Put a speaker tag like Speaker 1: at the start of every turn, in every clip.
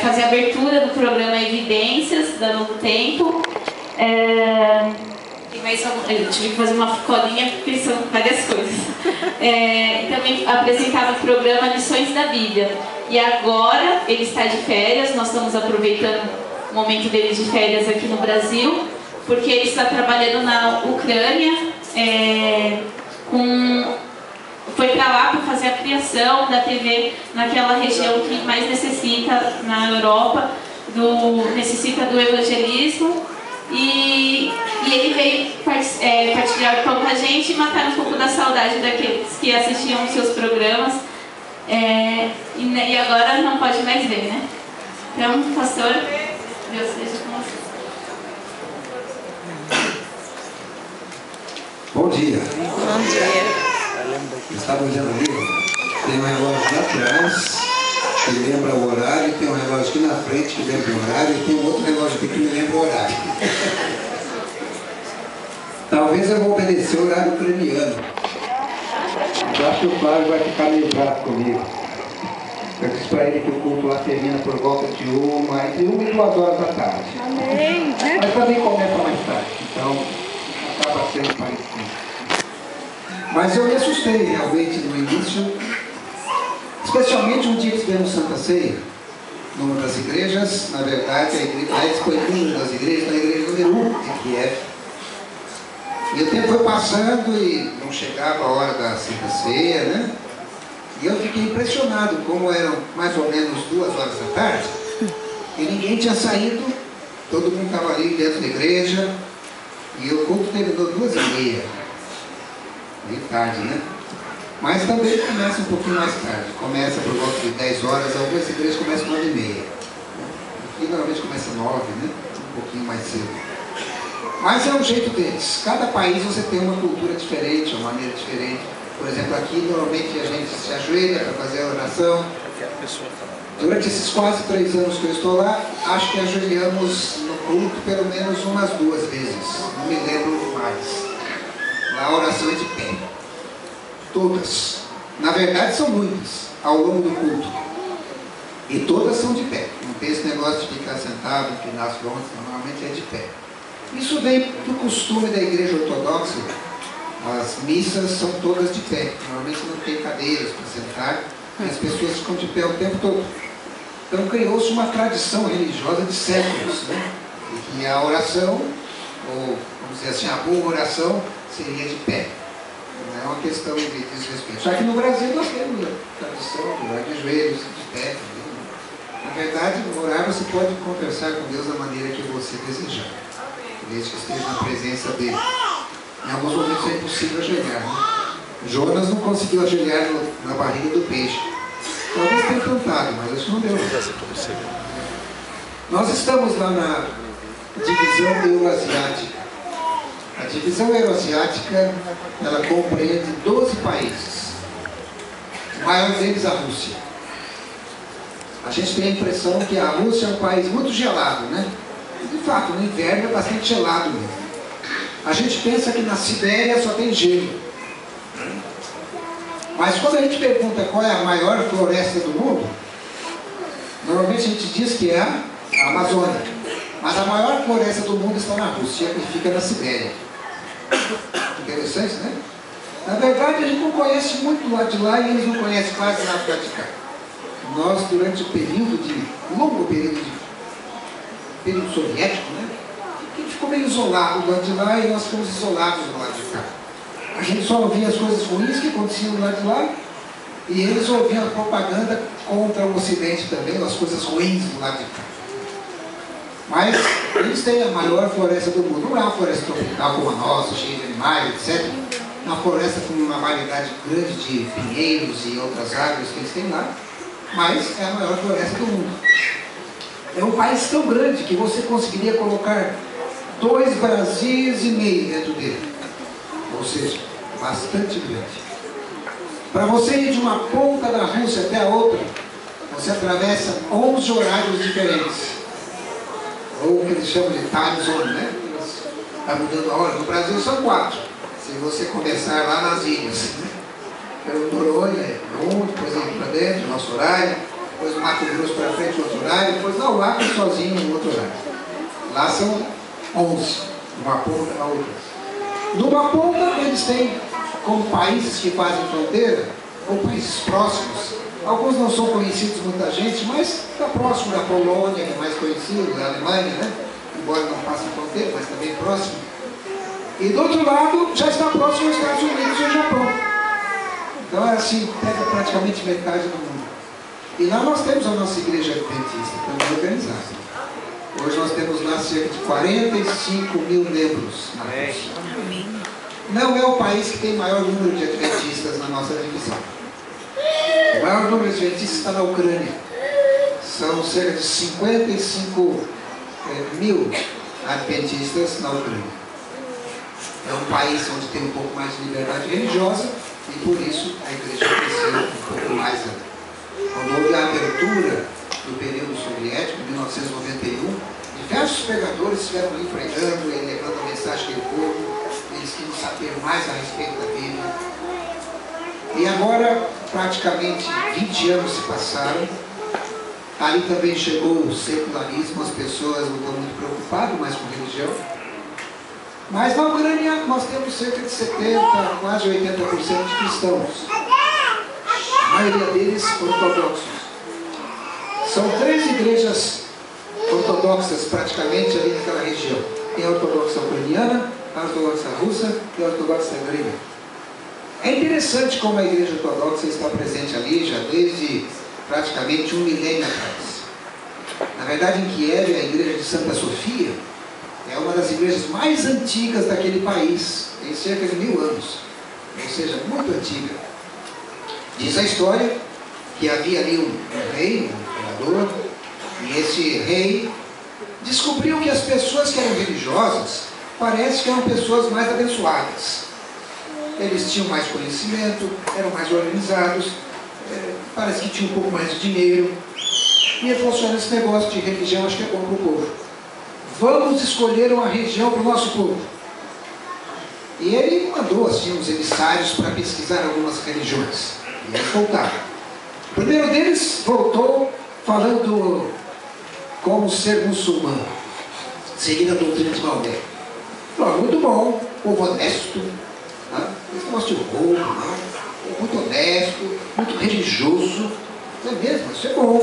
Speaker 1: Fazer a abertura do programa Evidências da Novo Tempo. Eu tive que fazer uma colinha porque são várias coisas. Também apresentava o programa Lições da Bíblia. E agora ele está de férias, nós estamos aproveitando o momento dele de férias aqui no Brasil, porque ele está trabalhando na Ucrânia, foi para lá para fazer a criação da TV naquela região que mais necessita na Europa, necessita do evangelismo. E ele veio partilhar o pão com a gente e matar um pouco da saudade daqueles que assistiam os seus programas. E agora não pode mais ver, né? Então, pastor, Deus seja com você.
Speaker 2: Bom dia.
Speaker 3: Bom dia.
Speaker 2: Estava olhando ali, tem um relógio lá atrás que lembra o horário, tem um relógio aqui na frente que lembra o horário e tem um outro relógio aqui que me lembra o horário. Talvez eu vou obedecer o horário ucraniano. Eu acho que o Flávio vai ficar meio bravo comigo. Eu disse para ele que o culto lá termina por volta de entre 1 e 2 horas da tarde.
Speaker 3: Amém.
Speaker 2: Mas também começa mais tarde, então acaba sendo parecido. Mas eu me assustei realmente no início, especialmente um dia que tivemos Santa Ceia, numa das igrejas, na verdade a escolhida das igrejas, na igreja número 1 de Kiev. E o tempo foi passando e não chegava a hora da Santa Ceia, né? E eu fiquei impressionado, como eram mais ou menos 2 horas da tarde, e ninguém tinha saído, todo mundo estava ali dentro da igreja, e o culto terminou 2h30. Meio tarde, né? Mas também começa um pouquinho mais tarde. Começa por volta de 10 horas, algumas igrejas começam 9h30. Aqui normalmente começa 9, né? Um pouquinho mais cedo. Mas é um jeito deles. Cada país você tem uma cultura diferente, uma maneira diferente. Por exemplo, aqui normalmente a gente se ajoelha para fazer a oração. Durante esses quase 3 anos que eu estou lá, acho que ajoelhamos no culto pelo menos umas 2 vezes. Não me lembro mais. A oração é de pé. Todas. Na verdade são muitas, ao longo do culto. E todas são de pé. Não tem esse negócio de ficar sentado, inclinar as frontes, normalmente é de pé. Isso vem do costume da igreja ortodoxa. As missas são todas de pé. Normalmente não tem cadeiras para sentar, e as pessoas ficam de pé o tempo todo. Então criou-se uma tradição religiosa de séculos, né? E que a oração, ou vamos dizer assim, a boa oração, seria de pé. Não é uma questão de desrespeito. Só que no Brasil nós temos a tradição de orar de joelhos, de pé. Na verdade, orar você pode conversar com Deus da maneira que você desejar, desde que esteja na presença dele. Em alguns momentos é impossível ajoelhar, né? Jonas não conseguiu ajoelhar na barriga do peixe. Talvez tenha tentado, mas isso não deu. Nós estamos lá na divisão euroasiática. A divisão euroasiática, ela compreende 12 países. O maior deles a Rússia. A gente tem a impressão que a Rússia é um país muito gelado, né? De fato, no inverno é bastante gelado mesmo. A gente pensa que na Sibéria só tem gelo. Mas quando a gente pergunta qual é a maior floresta do mundo, normalmente a gente diz que é a Amazônia. Mas a maior floresta do mundo está na Rússia e fica na Sibéria. Interessante, né? Na verdade, a gente não conhece muito lá de lá e eles não conhecem quase nada de cá. Nós, durante o longo período soviético, né? A gente ficou meio isolado do lado de lá e nós ficamos isolados do lado de cá. A gente só ouvia as coisas ruins que aconteciam do lado de lá e eles ouviam a propaganda contra o Ocidente também, as coisas ruins do lado de cá. Mas eles têm a maior floresta do mundo. Não é uma floresta tropical como a nossa, cheia de animais, etc. É uma floresta com uma variedade grande de pinheiros e outras árvores que eles têm lá. Mas é a maior floresta do mundo. É um país tão grande que você conseguiria colocar 2 Brasis e meio dentro dele. Ou seja, bastante grande. Para você ir de uma ponta da Rússia até a outra, você atravessa 11 horários diferentes. Ou o que eles chamam de time zone, né? Está mudando a hora. No Brasil são 4. Se você começar lá nas ilhas, né? Pelo Noronha, depois ir para dentro, nosso horário. depois no Mato Grosso para frente outro horário, depois lá o Acre sozinho no outro horário. Lá são 11, uma ponta a outra. Numa ponta eles têm como países que fazem fronteira, ou países próximos. Alguns não são conhecidos muita gente, mas está próximo da Polônia, que é mais conhecido, da Alemanha, né? Embora não passe fronteira, mas também próximo. E do outro lado já está próximo aos Estados Unidos e ao Japão. Então é assim, pega praticamente metade do mundo. E lá nós temos a nossa igreja adventista, também organizada. Hoje nós temos lá cerca de 45 mil membros na Rússia. Não é o país que tem maior número de adventistas na nossa divisão. O maior número de adventistas está na Ucrânia. São cerca de 55 mil adventistas na Ucrânia. É um país onde tem um pouco mais de liberdade religiosa e por isso a igreja cresceu um pouco mais. Quando houve a abertura do período soviético, em 1991, diversos pregadores estiveram ali pregando e levando a mensagem do povo. Eles queriam saber mais a respeito da Bíblia. E agora, praticamente 20 anos se passaram. Ali também chegou o secularismo, as pessoas não estão muito preocupadas mais com religião. Mas na Ucrânia nós temos cerca de 70%, quase 80% de cristãos. A maioria deles ortodoxos. São 3 igrejas ortodoxas praticamente ali naquela região. Tem a ortodoxa ucraniana, a ortodoxa russa e a ortodoxa grega. É interessante como a igreja ortodoxa está presente ali já desde praticamente 1 milênio atrás. Na verdade, em Kiev, a igreja de Santa Sofia é uma das igrejas mais antigas daquele país, tem cerca de 1000 anos, ou seja, muito antiga. Diz a história que havia ali um rei, um imperador, e esse rei descobriu que as pessoas que eram religiosas parece que eram pessoas mais abençoadas. Eles tinham mais conhecimento, eram mais organizados, parece que tinham um pouco mais de dinheiro. E ele falou assim: esse negócio de religião acho que é bom para o povo. Vamos escolher uma região para o nosso povo. E ele mandou assim uns emissários para pesquisar algumas religiões. E eles voltaram. O primeiro deles voltou falando como ser muçulmano, seguindo a doutrina de Maomé. Falou: muito bom, povo honesto, esse negócio de roubo, muito honesto, muito religioso. É mesmo, isso é bom.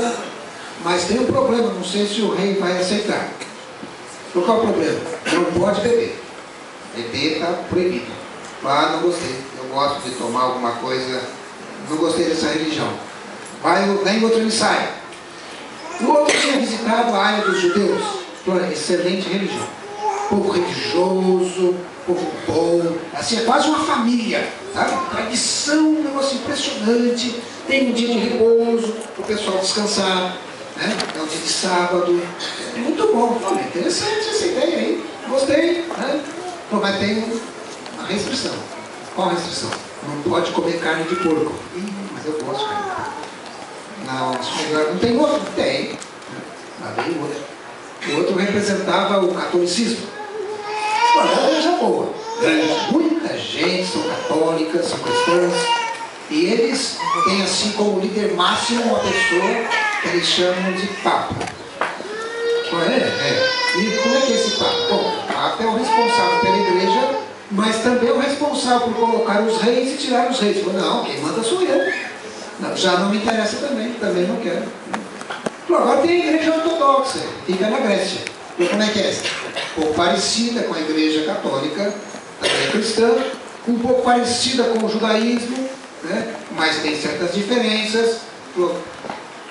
Speaker 2: Mas tem um problema, não sei se o rei vai aceitar. Qual é o problema? Não pode beber. Beber está proibido. Ah, não gostei. Eu gosto de tomar alguma coisa. Não gostei dessa religião. Vem outro ensaio. O outro tinha visitado a área dos judeus. Excelente religião. Povo religioso, povo bom. Assim, é quase uma família. Sabe? Tradição, um negócio impressionante. Tem um dia de repouso para o pessoal descansar. Né? É um dia de sábado. É muito bom. Olha, interessante essa ideia aí. Gostei. Né? Bom, mas tem uma restrição. Qual a restrição? Não pode comer carne de porco. Mas eu gosto de carne de porco. Não tem outro? Tem. Mas tem outro. O outro representava o catolicismo. Olha, é uma igreja boa. Muita gente são católicas, são cristãs. E eles têm assim como líder máximo uma pessoa que eles chamam de Papa. E como é que é esse Papa? Bom, o Papa é o responsável pela igreja, mas também é o responsável por colocar os reis e tirar os reis. Não, quem manda sou eu. Não, já não me interessa também não quero. Agora tem a igreja ortodoxa, fica na Grécia. E como é que é essa? Um pouco parecida com a igreja católica, também cristã, um pouco parecida com o judaísmo, né? Mas tem certas diferenças.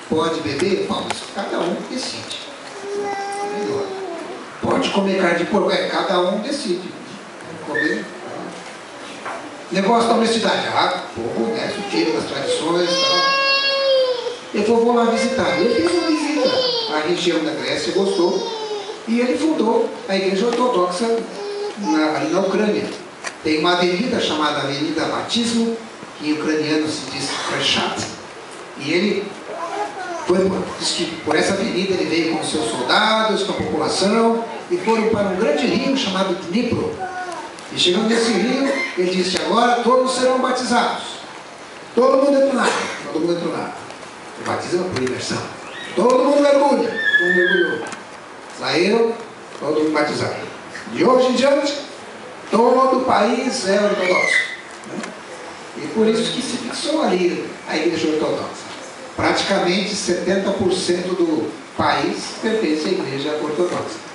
Speaker 2: Pode beber? Bom, isso cada um decide. Melhor. Pode comer carne de porco? Cada um decide. Comer. Negócio da honestidade. Povo honesto, tira das tradições. Ele falou: vou lá visitar. Ele fez uma visita à região da Grécia, gostou. E ele fundou a igreja ortodoxa ali na Ucrânia. Tem uma avenida chamada Avenida Batismo, que em ucraniano se diz Kreshat. E ele diz que por essa avenida ele veio com seus soldados, com a população, e foram para um grande rio chamado Dnipro. E chegando nesse rio, ele disse: agora todos serão batizados. Todo mundo entrou na água. Batizamos por imersão. Todo mundo mergulha. Todo mundo mergulhou. Saíram, todo mundo batizado. De hoje em diante, todo o país é ortodoxo. Né? E por isso que se fixou ali a igreja ortodoxa. Praticamente 70% do país pertence à igreja ortodoxa.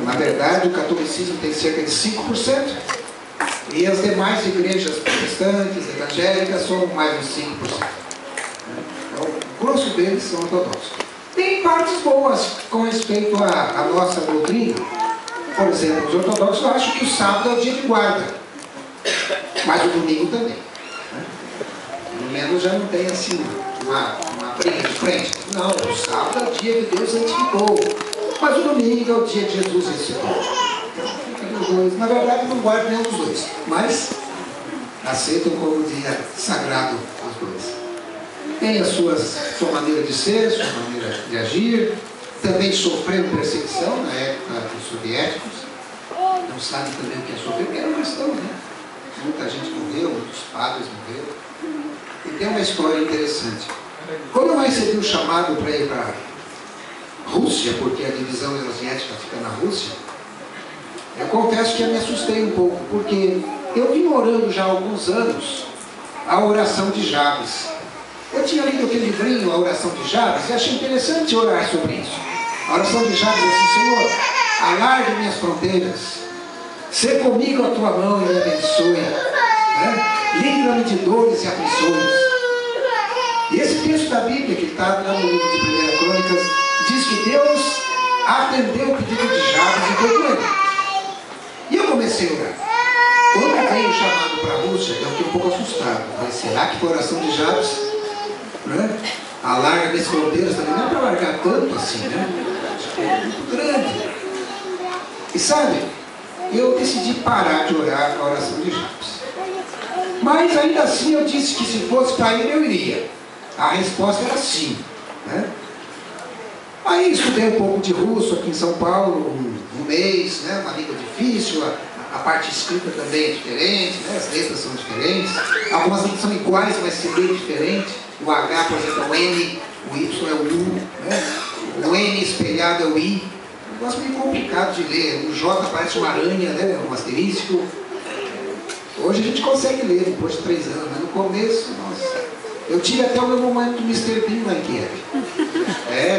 Speaker 2: Na verdade, o catolicismo tem cerca de 5%. E as demais igrejas protestantes, evangélicas, são mais de 5%. Então, o grosso deles são ortodoxos. Tem partes boas com respeito à nossa doutrina. Por exemplo, os ortodoxos acham que o sábado é o dia de guarda, mas o domingo também. Pelo menos já não tem assim uma briga de frente. Não, o sábado é o dia que Deus santificou, mas o domingo é o dia que Jesus ressuscitou. Os dois, na verdade, não guardam nenhum dos dois, mas aceitam como dia sagrado os dois. Tem a sua maneira de ser, sua maneira de agir. Também sofreram perseguição na época dos soviéticos. Não sabem também o que é sofrer, porque eram cristãos, né? Muita gente morreu, muitos padres morreram. E tem uma história interessante. Quando eu recebi o chamado para ir para a Rússia, porque a divisão euroasiática fica na Rússia, eu confesso que eu me assustei um pouco, porque eu vim orando já há alguns anos a oração de Jabes. Eu tinha lido aquele livrinho, a oração de Jabes, e achei interessante orar sobre isso. A oração de Jabes é assim: Senhor, alargue minhas fronteiras, sê comigo a tua mão e me abençoe, né? Livra-me de dores e aflições. E esse texto da Bíblia, que está no livro de 1 Crônicas, diz que Deus atendeu o pedido de Jabes e foi com ele. E eu comecei a orar. Quando veio o chamado para a Rússia, eu fiquei um pouco assustado. Falei, será que foi a oração de Jabes? Né? Alarga minhas fronteiras também, não é para largar tanto assim, né? É muito grande. E sabe, eu decidi parar de orar a oração de Jabes. Mas ainda assim eu disse que se fosse para ir, eu iria. A resposta era sim, né? Aí estudei um pouco de russo aqui em São Paulo, um mês, né? Uma língua difícil, a parte escrita também é diferente, né? As letras são diferentes, algumas são iguais, mas se lê diferente. O H, por exemplo, é o N, o Y é o U, né? O N espelhado é o I. Um negócio meio complicado de ler. O J parece uma aranha, né? Um asterístico. Hoje a gente consegue ler depois de 3 anos, mas no começo, nossa. Eu tive até o meu momento do Mr. Bean lá em Kiev.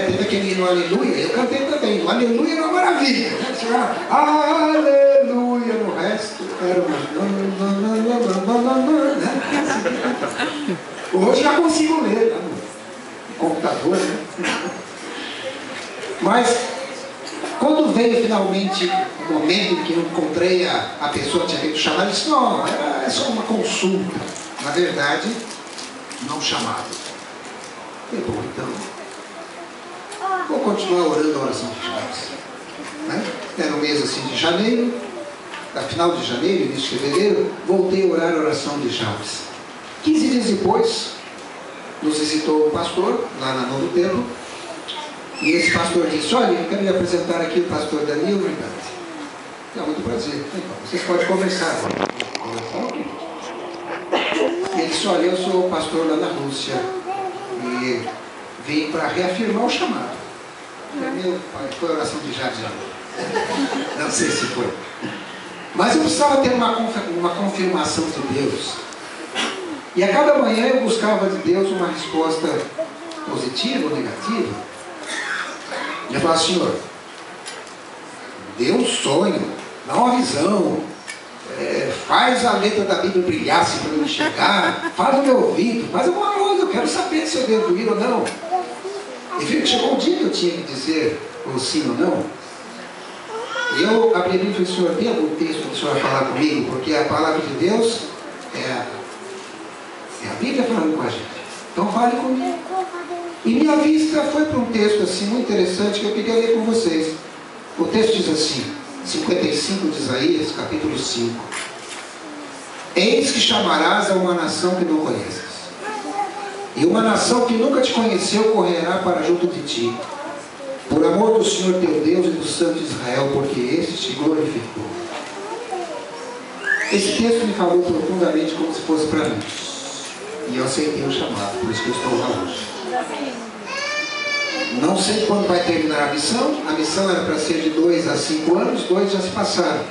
Speaker 2: Teve aquele no Aleluia, eu cantei também. O Aleluia era uma maravilha. Aleluia, no resto era uma... né? Hoje já consigo ler lá no computador, né? Mas quando veio finalmente o momento em que eu encontrei a pessoa que tinha feito o chamado, eu disse, não, era só uma consulta. Na verdade, não chamado. E bom, então, vou continuar orando a oração de Jabes. Né? Era um mês assim de janeiro, da final de janeiro, início de fevereiro, voltei a orar a oração de Jabes. 15 dias depois, nos visitou um pastor, lá na Novo Templo, e esse pastor disse, olha, eu quero lhe apresentar aqui o pastor Danilo Brigante. Muito prazer. Então, vocês podem conversar agora. E ele disse, olha, eu sou pastor lá na Rússia e vim para reafirmar o chamado. Meu pai, foi a oração de Jabes. Não sei se foi. Mas eu precisava ter uma confirmação de Deus. E a cada manhã eu buscava de Deus uma resposta positiva ou negativa. E eu falava, Senhor, dê um sonho, dá uma visão, faz a letra da Bíblia brilhar assim para eu enxergar, faz o meu ouvido, faz alguma coisa, eu quero saber se eu devo ir ou não. E chegou um dia que eu tinha que dizer ou sim ou não. E eu abri a Bíblia e falei, Senhor, tem algum texto que o Senhor vai falar comigo? Porque a palavra de Deus é a Bíblia falando com a gente. Então fale comigo. E minha vista foi para um texto assim muito interessante que eu queria ler com vocês. O texto diz assim, 55 de Isaías, capítulo 5. Eis que chamarás a uma nação que não conheces, e uma nação que nunca te conheceu correrá para junto de ti, por amor do Senhor teu Deus e do Santo de Israel, porque este te glorificou. Esse texto me falou profundamente como se fosse para mim. E E eu aceitei o chamado, por isso que eu estou lá hoje. Não sei quando vai terminar a missão. A missão era para ser de 2 a 5 anos, 2 já se passaram.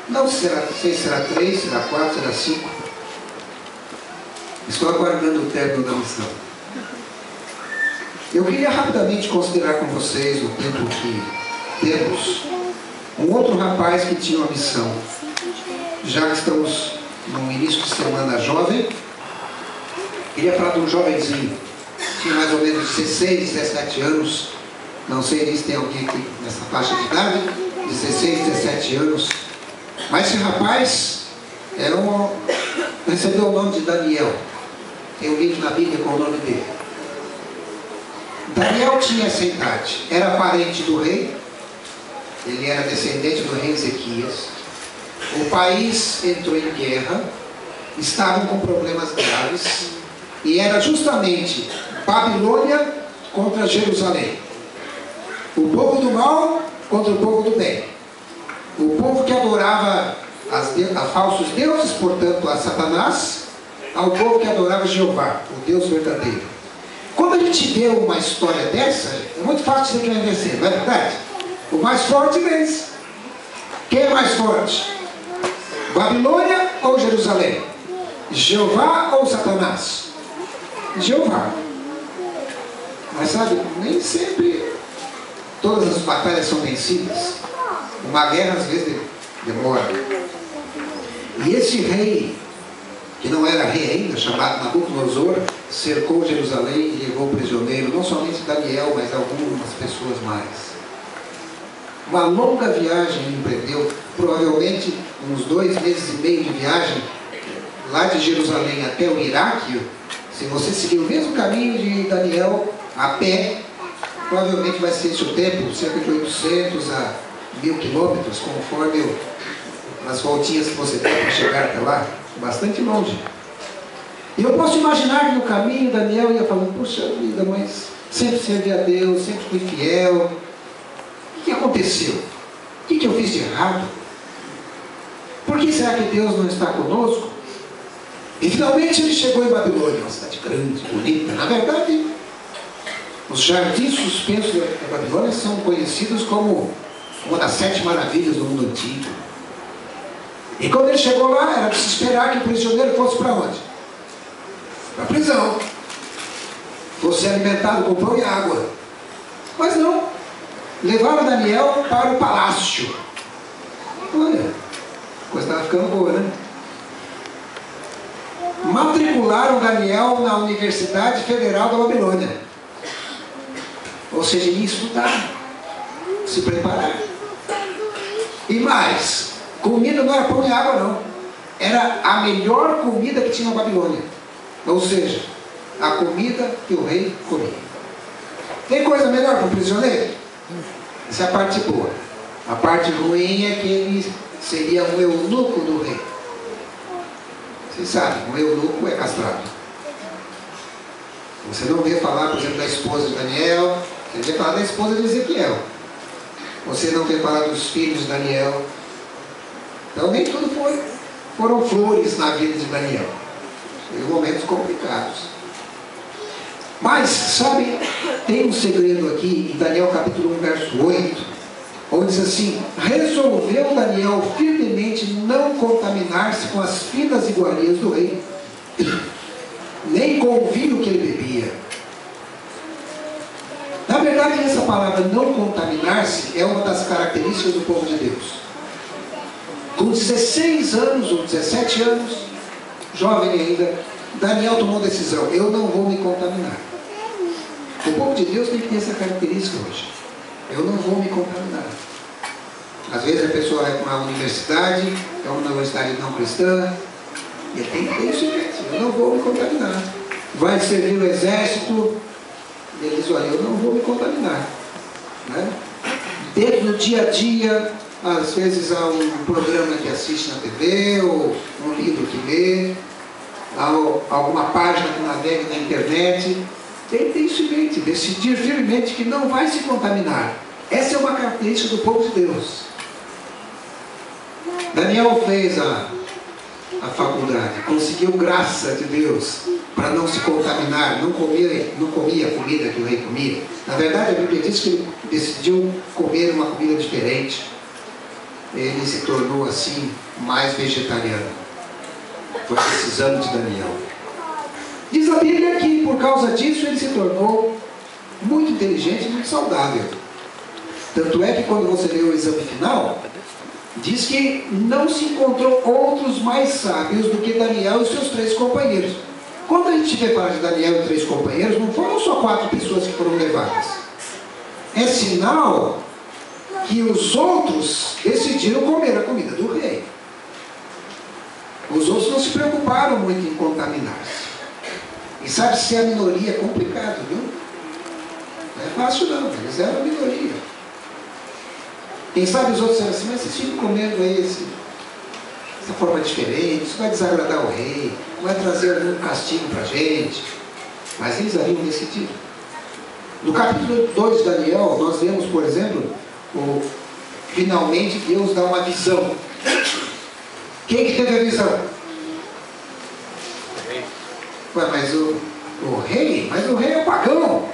Speaker 2: Não sei se será 3, será 4, será 5. Estou aguardando o término da missão. Eu queria rapidamente considerar com vocês, no tempo que temos, um outro rapaz que tinha uma missão. Já que estamos no início de semana jovem, queria falar de um jovenzinho. Tinha mais ou menos 16, 17 anos. Não sei se tem alguém aqui nessa faixa de idade. 16, 17 anos. Mas esse rapaz recebeu o nome de Daniel. Tem um livro na Bíblia com o nome dele. Daniel tinha essa idade. Era parente do rei. Ele era descendente do rei Ezequias. O país entrou em guerra. Estavam com problemas graves. E era justamente Babilônia contra Jerusalém. O povo do mal contra o povo do bem. O povo que adorava a falsos deuses, portanto a Satanás, ao povo que adorava Jeová, o Deus verdadeiro. Quando a gente vê uma história dessa, é muito fácil dizer quem vai vencer, não é verdade? O mais forte vence. Quem é mais forte? Babilônia ou Jerusalém? Jeová ou Satanás? Jeová. Mas sabe, nem sempre todas as batalhas são vencidas. Uma guerra às vezes demora. E esse rei, que não era rei ainda, chamado Nabucodonosor, cercou Jerusalém e levou prisioneiro não somente Daniel, mas algumas pessoas mais. Uma longa viagem ele empreendeu, provavelmente uns 2 meses e meio de viagem, lá de Jerusalém até o Iraque. Se você seguir o mesmo caminho de Daniel a pé, provavelmente vai ser esse o tempo, cerca de 800 a 1000 quilômetros, conforme as voltinhas que você tem para chegar até lá, bastante longe. E eu posso imaginar que no caminho Daniel ia falando: puxa vida, mas sempre servi a Deus, sempre fui fiel. O que aconteceu? O que eu fiz de errado? Por que será que Deus não está conosco? E finalmente ele chegou em Babilônia, uma cidade grande, bonita. Na verdade, os jardins suspensos da Babilônia são conhecidos como uma das 7 maravilhas do mundo antigo. E quando ele chegou lá, era de se esperar que o prisioneiro fosse para onde? Para a prisão. Fosse alimentado com pão e água. Mas não. Levaram Daniel para o palácio. Olha, a coisa estava ficando boa, né? Matricularam Daniel na Universidade Federal da Babilônia. Ou seja, ele ia estudar, se preparar. E mais, comida não era pão e água não. Era a melhor comida que tinha na Babilônia. Ou seja, a comida que o rei comia. Tem coisa melhor para o prisioneiro? Essa é a parte boa. A parte ruim é que ele seria um eunuco do rei. Vocês sabem, um eunuco é castrado. Você não vê falar, por exemplo, da esposa de Daniel. Você vê falar da esposa de Ezequiel. Você não vê falar dos filhos de Daniel. Então nem tudo foram flores na vida de Daniel. Teve momentos complicados. Mas, sabe, tem um segredo aqui em Daniel capítulo 1, verso 8, onde diz assim: resolveu Daniel firmemente não contaminar-se com as finas iguarias do rei, nem com o vinho que ele bebia. Na verdade, essa palavra não contaminar-se é uma das características do povo de Deus. Com 16 anos ou 17 anos, jovem ainda, Daniel tomou a decisão: eu não vou me contaminar. O povo de Deus tem que ter essa característica hoje. Eu não vou me contaminar. Às vezes a pessoa vai para uma universidade, é uma universidade não cristã, e tem que ter isso em mente: eu não vou me contaminar. Vai servir o exército, e ele diz: olha, eu não vou me contaminar. Né? Dentro do dia a dia, às vezes há um programa que assiste na TV, ou um livro que lê, há alguma página que navega na internet. Tem que ter isso em mente, decidir firmemente que não vai se contaminar. Essa é uma característica do povo de Deus. Daniel fez a faculdade, conseguiu graça de Deus para não se contaminar, não comia a comida que o rei comia. Na verdade, a Bíblia diz que ele decidiu comer uma comida diferente. Ele se tornou assim mais vegetariano. Foi a decisão de Daniel. Diz a Bíblia que por causa disso ele se tornou muito inteligente e muito saudável. Tanto é que quando você lê o exame final, diz que não se encontrou outros mais sábios do que Daniel e seus 3 companheiros. Quando a gente vê falar de Daniel e 3 companheiros, não foram só 4 pessoas que foram levadas. É sinal que os outros decidiram comer a comida do rei. Os outros não se preocuparam muito em contaminar-se. E sabe, se a minoria é complicado, viu? Não é fácil não, eles eram a minoria. Quem sabe os outros disseram assim, mas vocês ficam comendo essa forma diferente, isso vai desagradar o rei, vai trazer algum castigo para a gente. Mas eles haviam decidido. No capítulo 2 de Daniel, nós vemos, por exemplo, finalmente Deus dá uma visão. Quem que teve a visão? Ué, mas o rei? Mas o rei é o pagão.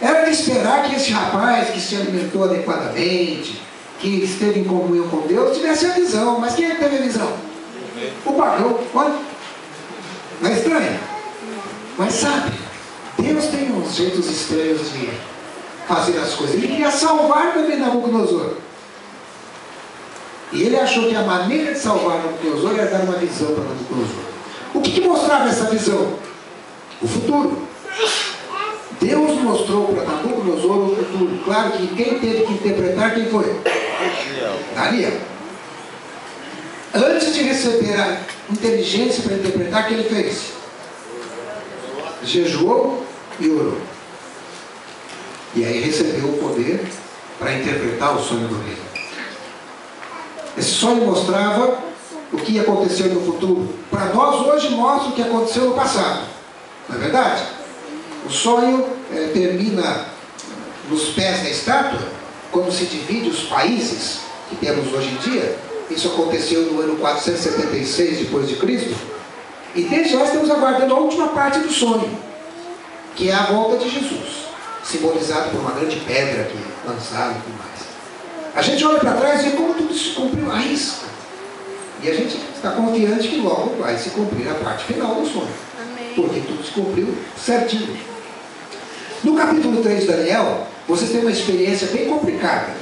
Speaker 2: Era de esperar que esse rapaz que se alimentou adequadamente, que esteve em comunhão com Deus, tivesse a visão. Mas quem é que teve a visão? O pagão. Olha, não é estranho? Mas sabe, Deus tem uns jeitos estranhos de fazer as coisas. Ele queria salvar também Nabucodonosor. E ele achou que a maneira de salvar Nabucodonosor era dar uma visão para Nabucodonosor. O que mostrava essa visão? O futuro. Deus mostrou para Nabucodonosor o futuro. Claro que quem teve que interpretar, quem foi? Daniel. Antes de receber a inteligência para interpretar, o que ele fez? Jejuou e orou. E aí recebeu o poder para interpretar o sonho do rei. Esse sonho mostrava o que aconteceu no futuro. Para nós hoje mostra o que aconteceu no passado. Não é verdade? O sonho termina nos pés da estátua, quando se divide os países que temos hoje em dia. Isso aconteceu no ano 476 depois de Cristo. E desde lá estamos aguardando a última parte do sonho, que é a volta de Jesus, simbolizado por uma grande pedra que lançaram e tudo mais. A gente olha para trás e vê como tudo se cumpriu à risca. E a gente está confiante que logo vai se cumprir a parte final do sonho.
Speaker 3: Amém.
Speaker 2: Porque tudo se cumpriu certinho. No capítulo 3 de Daniel, você tem uma experiência bem complicada.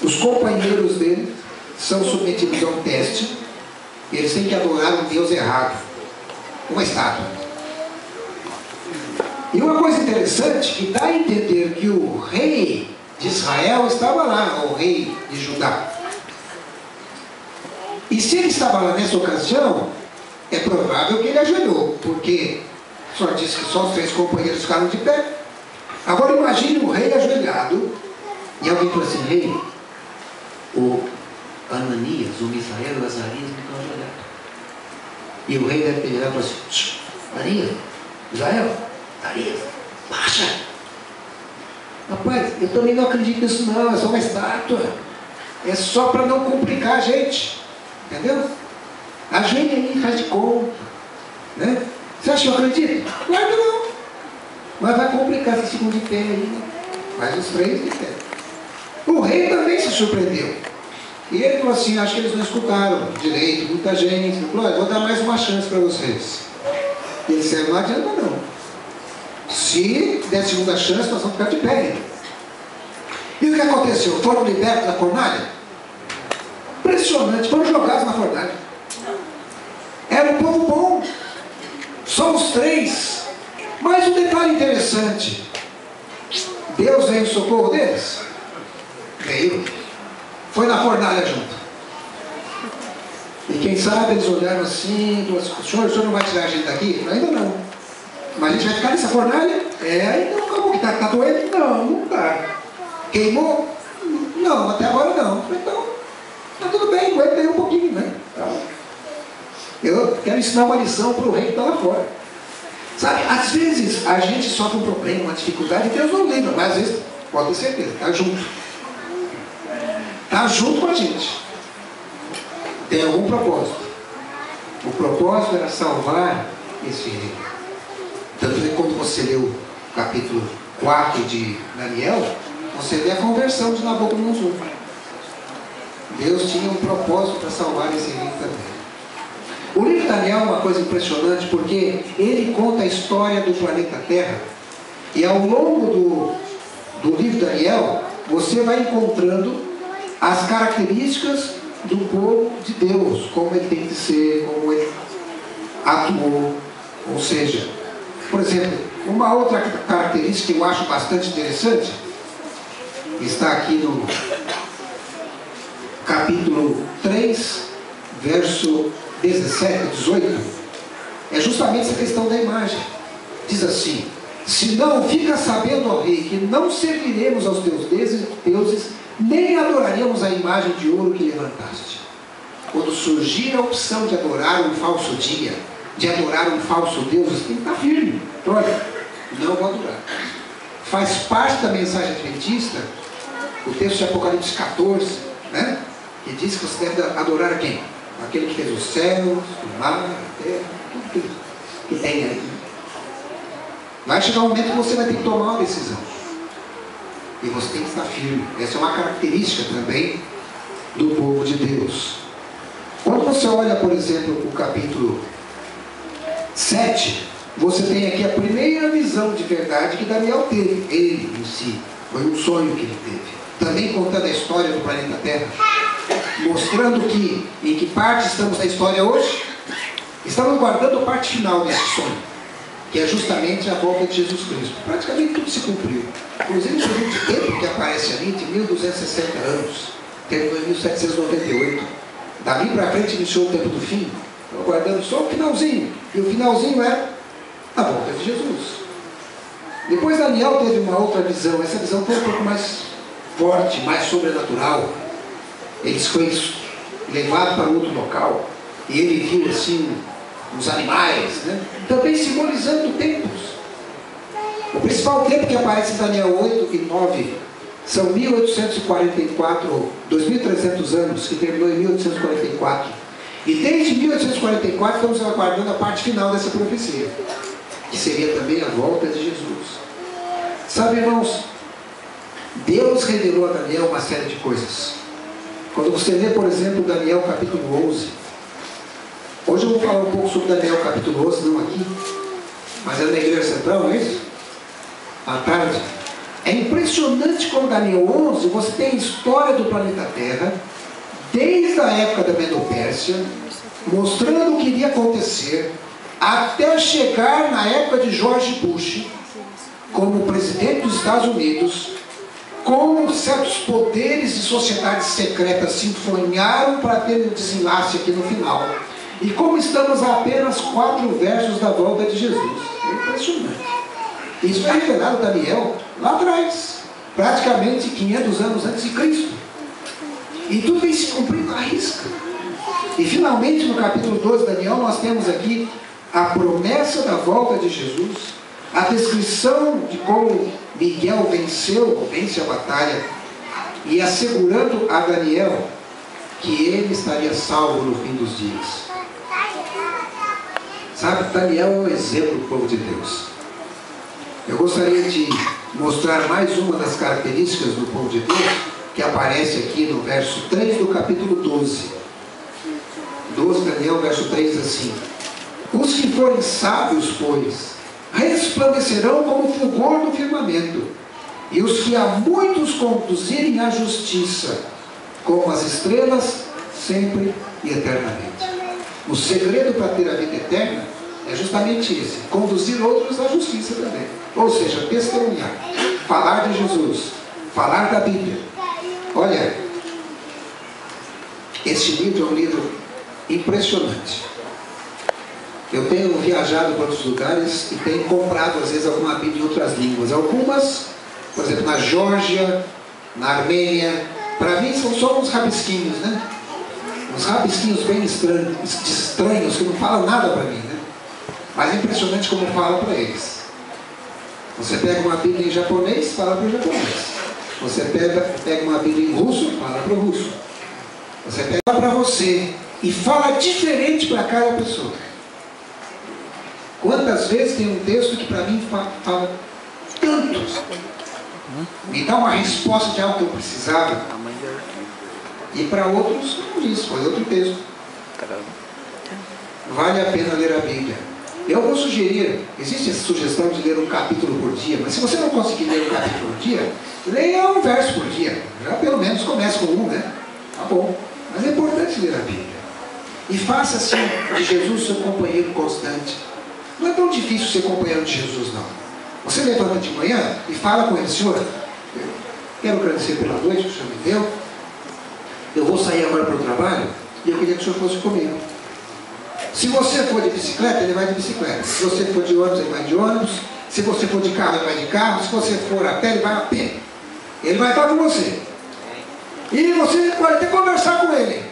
Speaker 2: Os companheiros dele são submetidos a um teste. E eles têm que adorar um Deus errado. Uma estátua. E uma coisa interessante, que dá a entender que o rei de Israel estava lá, o rei de Judá. E se ele estava lá nessa ocasião, é provável que ele ajoelhou, porque só diz que só os 3 companheiros ficaram de pé. Agora imagine o rei ajoelhado, e alguém falou assim, rei, o Ananias, o Misael e o Azarias não estão ajoelhados. E o rei deve ter olhado e falou assim, Ananias, Misael, Azarias, baixa. Rapaz, eu também não acredito nisso não, é só uma estátua. É só para não complicar a gente. Entendeu? Ajoelha aí, faz de conta. Né? Você acha que eu acredito? Claro que não. Mas vai complicar esse segundo de pé aí. Faz os 3 de pé. O rei também se surpreendeu. E ele falou assim, acho que eles não escutaram direito, muita gente. Ele falou, vou dar mais uma chance para vocês. E ele disse, não adianta não. Se der segunda chance, nós vamos ficar de pé ainda. E o que aconteceu? Foram libertos da fornalha? Impressionante, foram jogados na fornalha. Era um povo bom. Só os 3. Mas um detalhe interessante. Deus veio em socorro deles? Veio. Foi na fornalha junto. E quem sabe eles olharam assim, o senhor não vai tirar a gente daqui? Ainda não. Mas a gente vai ficar nessa fornalha? Então como que tá doendo? Não tá. Queimou? Não, até agora não. Então, tá tudo bem, aguenta aí um pouquinho, né? Eu quero ensinar uma lição para o rei que está lá fora. Sabe, às vezes a gente sofre um problema, uma dificuldade, e Deus não lembra, mas às vezes, pode ter certeza, está junto. Está junto com a gente. Tem algum propósito. O propósito era salvar esse reino. Tanto que quando você lê o capítulo 4 de Daniel, você vê a conversão de Nabucodonosor. Deus tinha um propósito para salvar esse reino também. O livro de Daniel é uma coisa impressionante, porque ele conta a história do planeta Terra. E ao longo do livro de Daniel, você vai encontrando as características do povo de Deus, como ele tem que ser, como ele atuou. Ou seja, por exemplo, uma outra característica que eu acho bastante interessante, está aqui no capítulo 3, verso 17, 18, é justamente essa questão da imagem. Diz assim: se não, fica sabendo, ó rei, que não serviremos aos teus deuses, nem adoraremos a imagem de ouro que levantaste. Quando surgir a opção de adorar um falso dia, de adorar um falso Deus, você tem que estar firme. Então, olha, não vou adorar. Faz parte da mensagem adventista o texto de Apocalipse 14, né? Que diz que você deve adorar a quem? Aquele que fez os céus, o mar, a terra, tudo que tem aí. Vai chegar um momento que você vai ter que tomar uma decisão. E você tem que estar firme. Essa é uma característica também do povo de Deus. Quando você olha, por exemplo, o capítulo 7, você tem aqui a primeira visão de verdade que Daniel teve. Ele em si. Foi um sonho que ele teve. Também contando a história do planeta Terra. Mostrando que, em que parte estamos na história hoje. Estamos guardando a parte final desse sonho, que é justamente a volta de Jesus Cristo. Praticamente tudo se cumpriu. Inclusive o período de tempo que aparece ali, de 1260 anos, terminou em 1798. Dali para frente iniciou o tempo do fim. Estou aguardando só o finalzinho. E o finalzinho é a volta de Jesus. Depois Daniel teve uma outra visão. Essa visão foi um pouco mais forte, mais sobrenatural. Ele foi levado para outro local. E ele viu assim os animais, né? Também simbolizando tempos. O principal tempo que aparece em Daniel 8 e 9 são 1844, 2300 anos, que terminou em 1844. E desde 1844 estamos aguardando a parte final dessa profecia, que seria também a volta de Jesus. Sabe, irmãos, Deus revelou a Daniel uma série de coisas. Quando você lê, por exemplo, Daniel capítulo 11, hoje eu vou falar um pouco sobre Daniel capítulo 11, não aqui, mas é na igreja central, não é isso? À tarde. É impressionante como Daniel 11, você tem a história do planeta Terra, desde a época da Medo-Pérsia, mostrando o que iria acontecer, até chegar na época de George Bush, como presidente dos Estados Unidos, como certos poderes e sociedades secretas se enfronharam para ter um desenlace aqui no final. E como estamos a apenas 4 versos da volta de Jesus. É impressionante. Isso foi revelado a Daniel lá atrás, praticamente 500 anos antes de Cristo. E tudo vem se cumprindo à risca. E finalmente no capítulo 12 de Daniel nós temos aqui a promessa da volta de Jesus, a descrição de como Miguel vence a batalha, e assegurando a Daniel que ele estaria salvo no fim dos dias. Sabe, Daniel é um exemplo do povo de Deus. Eu gostaria de mostrar mais uma das características do povo de Deus, que aparece aqui no verso 3 do capítulo 12. 12, Daniel, verso 3, assim: os que forem sábios, pois, resplandecerão como o fulgor do firmamento, e os que a muitos conduzirem à justiça, como as estrelas, sempre e eternamente. O segredo para ter a vida eterna é justamente esse: conduzir outros à justiça também. Ou seja, testemunhar, falar de Jesus, falar da Bíblia. Olha, este livro é um livro impressionante. Eu tenho viajado para outros lugares e tenho comprado às vezes alguma Bíblia em outras línguas. Algumas, por exemplo, na Geórgia, na Armênia, para mim são só uns rabisquinhos, né? Uns rabisquinhos bem estranhos, que não falam nada para mim, né? Mas é impressionante como fala para eles. Você pega uma Bíblia em japonês, fala para o japonês. Você pega uma Bíblia em russo, fala para o russo. Você pega para você. e fala diferente para cada pessoa. Quantas vezes tem um texto que para mim fala tanto, me dá uma resposta de algo que eu precisava, e para outros não diz, foi outro texto. Vale a pena ler a Bíblia. Eu vou sugerir, existe essa sugestão de ler um capítulo por dia, mas se você não conseguir ler um capítulo por dia, leia um verso por dia. Já pelo menos comece com um, né? Tá bom. Mas é importante ler a Bíblia. E faça assim de Jesus seu companheiro constante. Não é tão difícil ser companheiro de Jesus, não. Você levanta de manhã e fala com ele: Senhor, eu quero agradecer pela noite que o Senhor me deu. Eu vou sair agora para o trabalho e eu queria que o Senhor fosse comigo. Se você for de bicicleta, ele vai de bicicleta. Se você for de ônibus, ele vai de ônibus. Se você for de carro, ele vai de carro. Se você for a pé, ele vai a pé. Ele vai estar com você. E você pode até conversar com ele.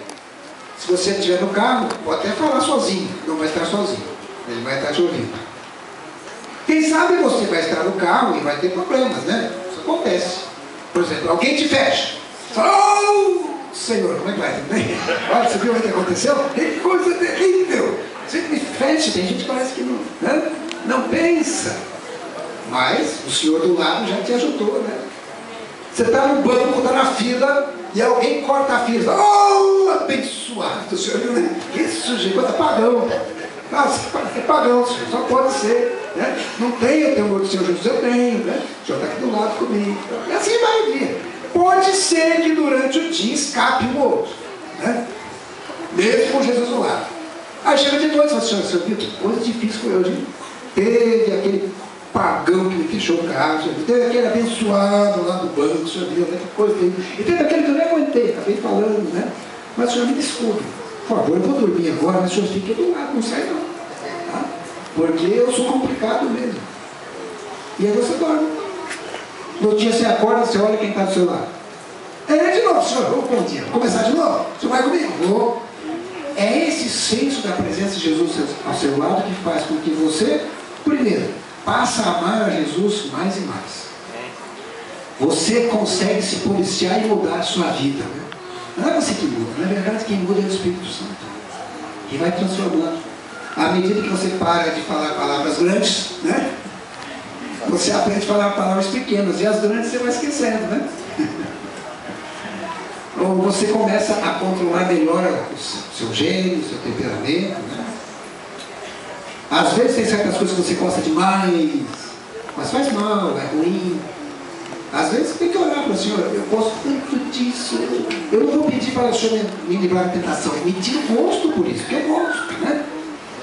Speaker 2: Se você estiver no carro, pode até falar sozinho. Não vai estar sozinho. Ele vai estar te ouvindo. Quem sabe você vai estar no carro e vai ter problemas, né? Isso acontece. Por exemplo, alguém te fecha. Oh, Senhor, como é que vai? Olha, você viu o que aconteceu? Que coisa terrível. Você me fecha, tem gente que parece que não, né? Não pensa. Mas o Senhor do lado já te ajudou, né? Você está no banco, está na fila, e alguém corta a fila. Oh, abençoado, o Senhor, né? Que sujeito, é pagão. Nossa, é pagão, Senhor, só pode ser. Né? Não tenho temor do Senhor Jesus, eu tenho. Né? O Senhor está aqui do lado comigo. E assim vai vir. Pode ser que durante o dia escape um outro. Né? Mesmo com Jesus do lado. Aí chega de noite e fala: Senhor, que coisa difícil foi hoje. Teve aquele pagão que me fechou o carro, teve aquele abençoado lá do banco, o Senhor viu, né? Que coisa terrível. E teve aquele que eu nem aguentei, acabei falando, né? Mas o Senhor me desculpe. Por favor, eu vou dormir agora, mas o Senhor fique do lado, não sai não. Tá? Porque eu sou complicado mesmo. E aí você dorme. No dia você acorda, você olha quem está do seu lado. De novo, Senhor, bom dia. Vou começar de novo? O Senhor vai comigo? Vou. É esse senso da presença de Jesus ao seu lado que faz com que você, primeiro, passa a amar a Jesus mais e mais. Você consegue se policiar e mudar a sua vida. Né? Não é você que muda, na verdade quem muda é o Espírito Santo. Que vai transformando. À medida que você para de falar palavras grandes, né? Você aprende a falar palavras pequenas. E as grandes você vai esquecendo, né? Ou você começa a controlar melhor o seu gênio, o seu temperamento, né? Às vezes tem certas coisas que você gosta demais, mas faz mal, é ruim. Às vezes você tem que olhar para o Senhor: eu gosto tanto disso, eu não vou pedir para o Senhor me livrar da tentação, me tira o gosto por isso, porque eu gosto, né?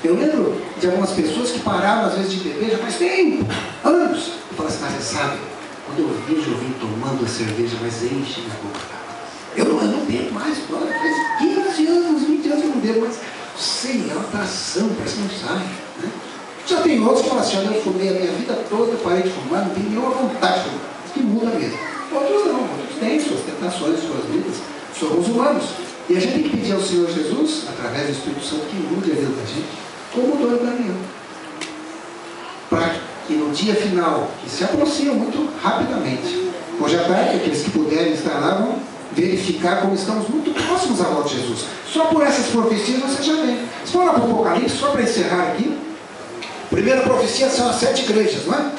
Speaker 2: Eu lembro de algumas pessoas que pararam às vezes de beber já faz tempo, anos. Eu falo assim: mas você sabe, quando eu vejo alguém tomando a cerveja, mas enche minha boca. Eu não bebo mais, faz 15 anos, 20 anos que eu não bebo, mas sei, é uma atração, parece que não sai. Né? Já tem outros que falam assim: olha, eu fumei a minha vida toda, parei de fumar, não tenho nenhuma vontade de fumar. Que muda mesmo. Outros não, outros têm suas tentações, suas vidas. Somos humanos. E a gente tem que pedir ao Senhor Jesus, através do Espírito Santo, que mude a vida da gente, como mudou o Daniel. Para que no dia final, que se aproxima muito rapidamente, hoje à tarde, aqueles que puderem estar lá vão verificar como estamos muito próximos à volta de Jesus. Só por essas profecias você já vê. Se for lá para o Apocalipse, só para encerrar aqui, a primeira profecia são as 7 igrejas, não é?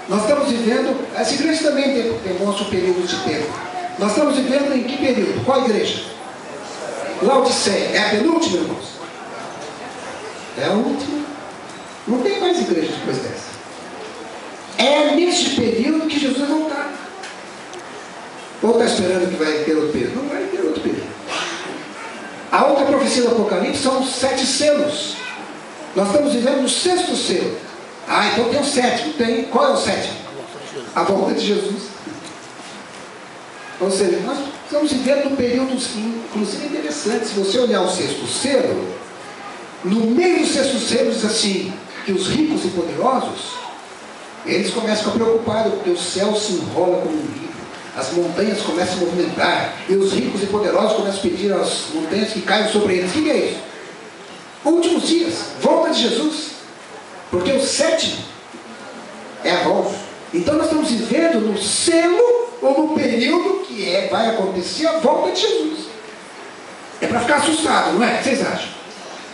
Speaker 2: Nós estamos vivendo, essa igreja também demonstra um período de tempo. Nós estamos vivendo em que período? Qual igreja? Laodiceia. É a penúltima, irmãos? É a última. Não tem mais igreja depois dessa. É neste período que Jesus vai voltar. Ou está esperando que vai ter outro período? Não vai ter outro período. A outra profecia do Apocalipse são os 7 selos. Nós estamos vivendo no 6º selo. Ah, então tem o 7º. Tem. Qual é o 7º? A volta de Jesus. Ou seja, nós estamos vivendo num período, inclusive, interessante. Se você olhar o 6º selo, no meio do 6º selo diz assim, que os ricos e poderosos, eles começam a ficar preocupados, porque o céu se enrola como um livro. As montanhas começam a movimentar, e os ricos e poderosos começam a pedir às montanhas que caiam sobre eles. O que é isso? Últimos dias, volta de Jesus. Porque o 7º é a volta. Então nós estamos vivendo no selo, ou no período que vai acontecer a volta de Jesus. É para para ficar assustado, não é? O que vocês acham?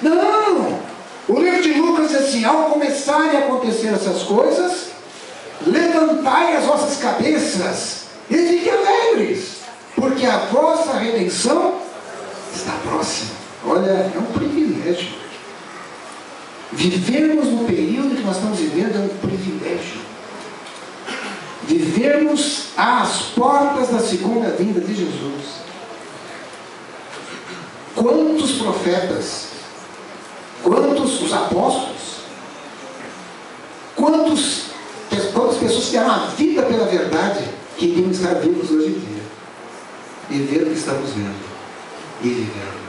Speaker 2: Não! O livro de Lucas diz assim: ao começarem a acontecer essas coisas, levantai as vossas cabeças e fiquem alegres, porque a vossa redenção está próxima. Olha, é um privilégio. Vivermos no período que nós estamos vivendo é um privilégio. Vivermos às portas da segunda vinda de Jesus. Quantos profetas, quantos os apóstolos, quantas pessoas que deram a vida pela verdade queriam estar vivos hoje em dia e ver o que estamos vendo e vivendo.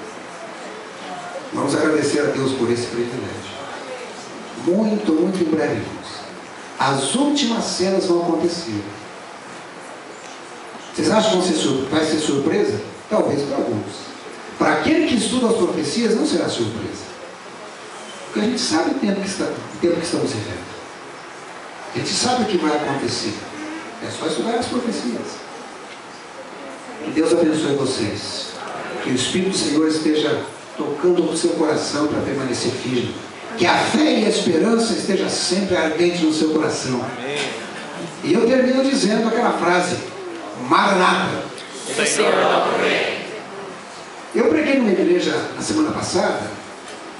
Speaker 2: Vamos agradecer a Deus por esse privilégio. Muito, muito em breve, irmãos, as últimas cenas vão acontecer. Vocês acham que vai ser surpresa? Talvez para alguns. Para aquele que estuda as profecias, não será surpresa. Porque a gente sabe o tempo que estamos vivendo. A gente sabe o que vai acontecer. É só estudar as profecias. Que Deus abençoe vocês. Que o Espírito do Senhor esteja tocando no seu coração para permanecer firme. Que a fé e a esperança esteja sempre ardente no seu coração. E eu termino dizendo aquela frase: Maranata.
Speaker 3: O Senhor logo vem.
Speaker 2: Eu preguei numa igreja na semana passada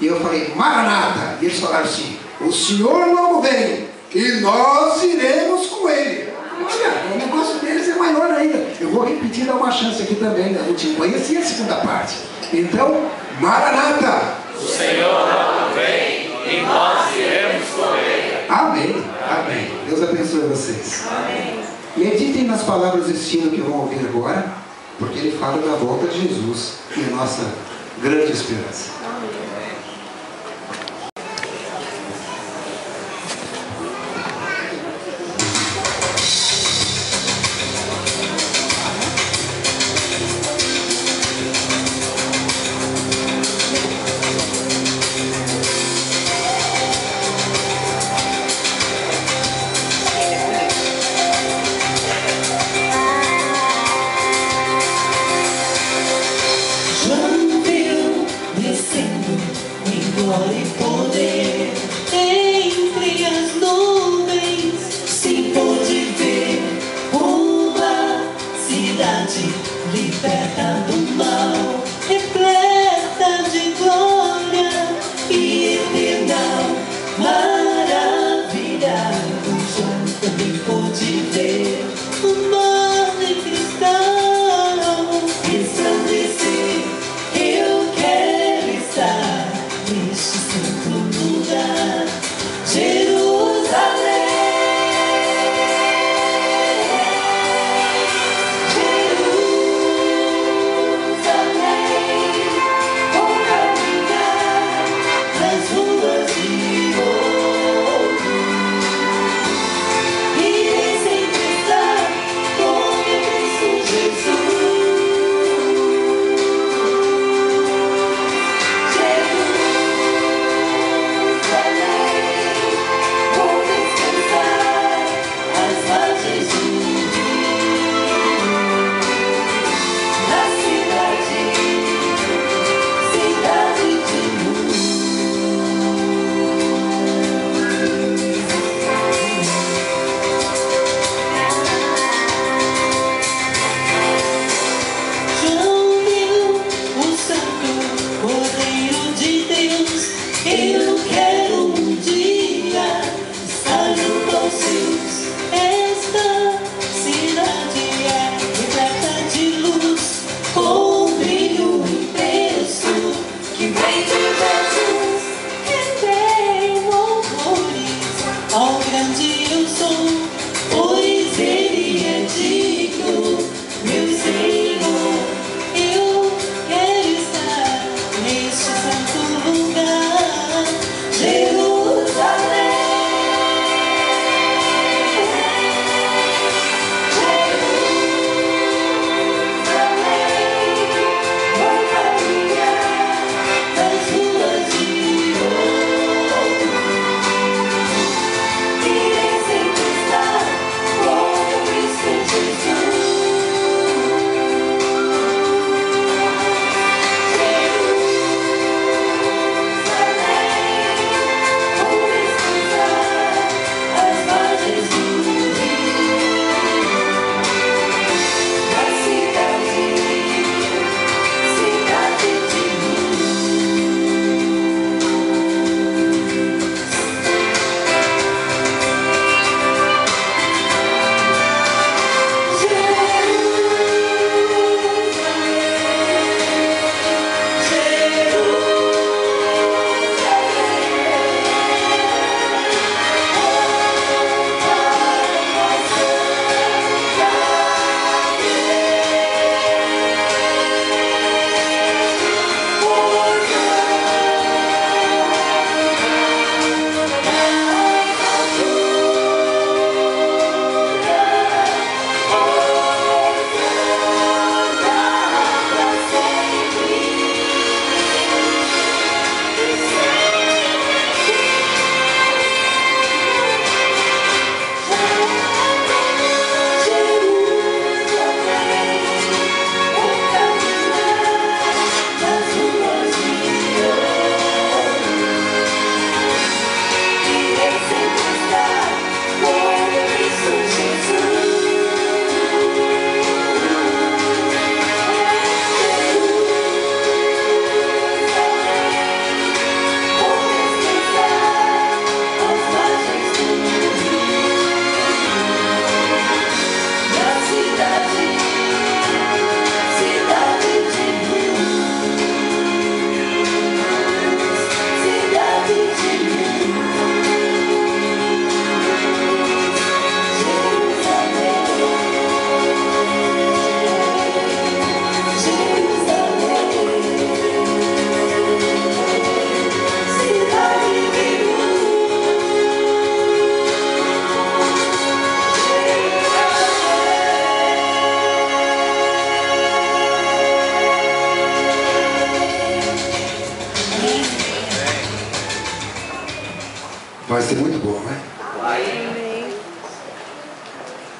Speaker 2: e eu falei Maranata, e eles falaram assim: o Senhor logo vem e nós iremos com Ele. Olha, o negócio deles é maior ainda. Eu vou repetir, dar uma chance aqui também, eu não tinha conhecido a segunda parte. Então, Maranata,
Speaker 4: o Senhor logo vem e nós iremos com Ele.
Speaker 2: Amém, amém. Deus abençoe vocês.
Speaker 3: Amém.
Speaker 2: Meditem nas palavras desse hino que vão ouvir agora, porque ele fala da volta de Jesus e a nossa grande esperança.
Speaker 5: Descer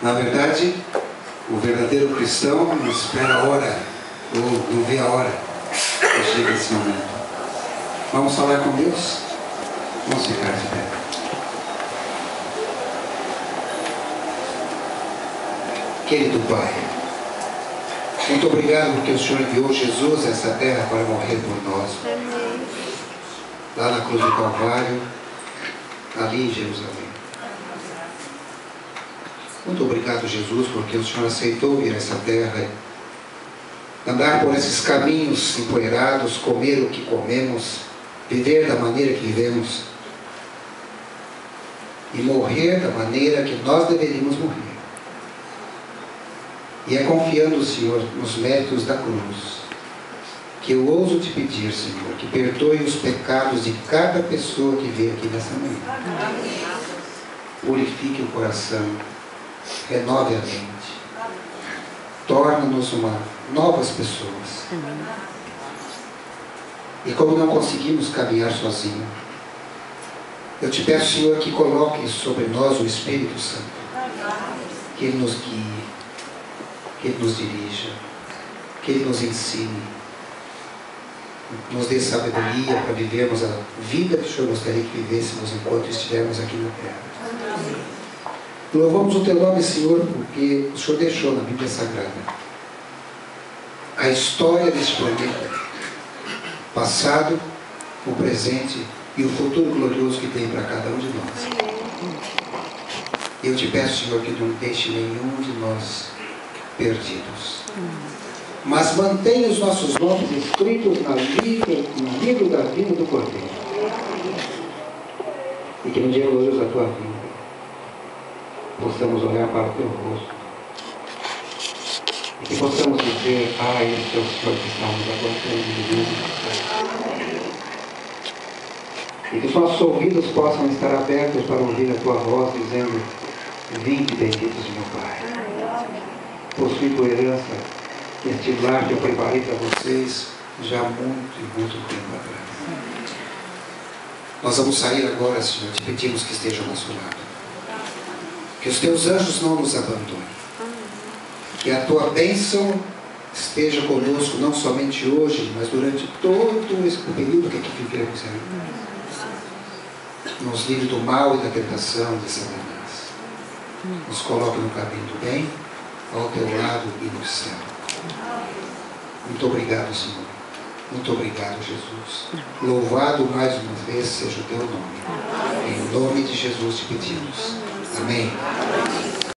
Speaker 2: Na verdade, o verdadeiro cristão não espera a hora, ou não vê a hora que chega esse momento. Vamos falar com Deus? Vamos ficar de pé. Querido Pai, muito obrigado porque o Senhor enviou Jesus a essa terra para morrer por nós. Lá na cruz do Calvário, ali em Jerusalém. Muito obrigado, Jesus, porque o Senhor aceitou vir a essa terra, andar por esses caminhos empoeirados, comer o que comemos, viver da maneira que vivemos e morrer da maneira que nós deveríamos morrer. E é confiando, Senhor, nos méritos da cruz, que eu ouso te pedir, Senhor, que perdoe os pecados de cada pessoa que veio aqui nessa manhã. Purifique o coração, renove a mente, torna-nos novas pessoas. E como não conseguimos caminhar sozinhos, eu te peço, Senhor, que coloque sobre nós o Espírito Santo, que Ele nos guie, que Ele nos dirija, que Ele nos ensine, nos dê sabedoria para vivermos a vida que o Senhor gostaria que vivêssemos enquanto estivermos aqui na terra. Louvamos o Teu nome, Senhor, porque o Senhor deixou na Bíblia Sagrada a história deste planeta, passado, o presente e o futuro glorioso que tem para cada um de nós. Eu te peço, Senhor, que não deixe nenhum de nós perdidos, mas mantenha os nossos nomes escritos no livro da vida do Cordeiro, e que no dia glorioso da Tua vida possamos olhar para o Teu rosto e que possamos dizer: ah, esse é o Senhor que está nos aguardando. E que os nossos ouvidos possam estar abertos para ouvir a Tua voz dizendo: vinde, benditos de meu Pai, possui tua herança, este lar que eu preparei para vocês já há muito e muito tempo atrás. Nós vamos sair agora, Senhor, te pedimos que esteja ao nosso lado, que os teus anjos não nos abandonem, que a tua bênção esteja conosco não somente hoje, mas durante todo esse período que aqui vivemos ainda. Nos livre do mal e da tentação de Satanás. Nos coloque no caminho do bem, ao teu lado e no céu. Muito obrigado, Senhor. Muito obrigado, Jesus. Louvado mais uma vez seja o teu nome. Em nome de Jesus te pedimos. Amém.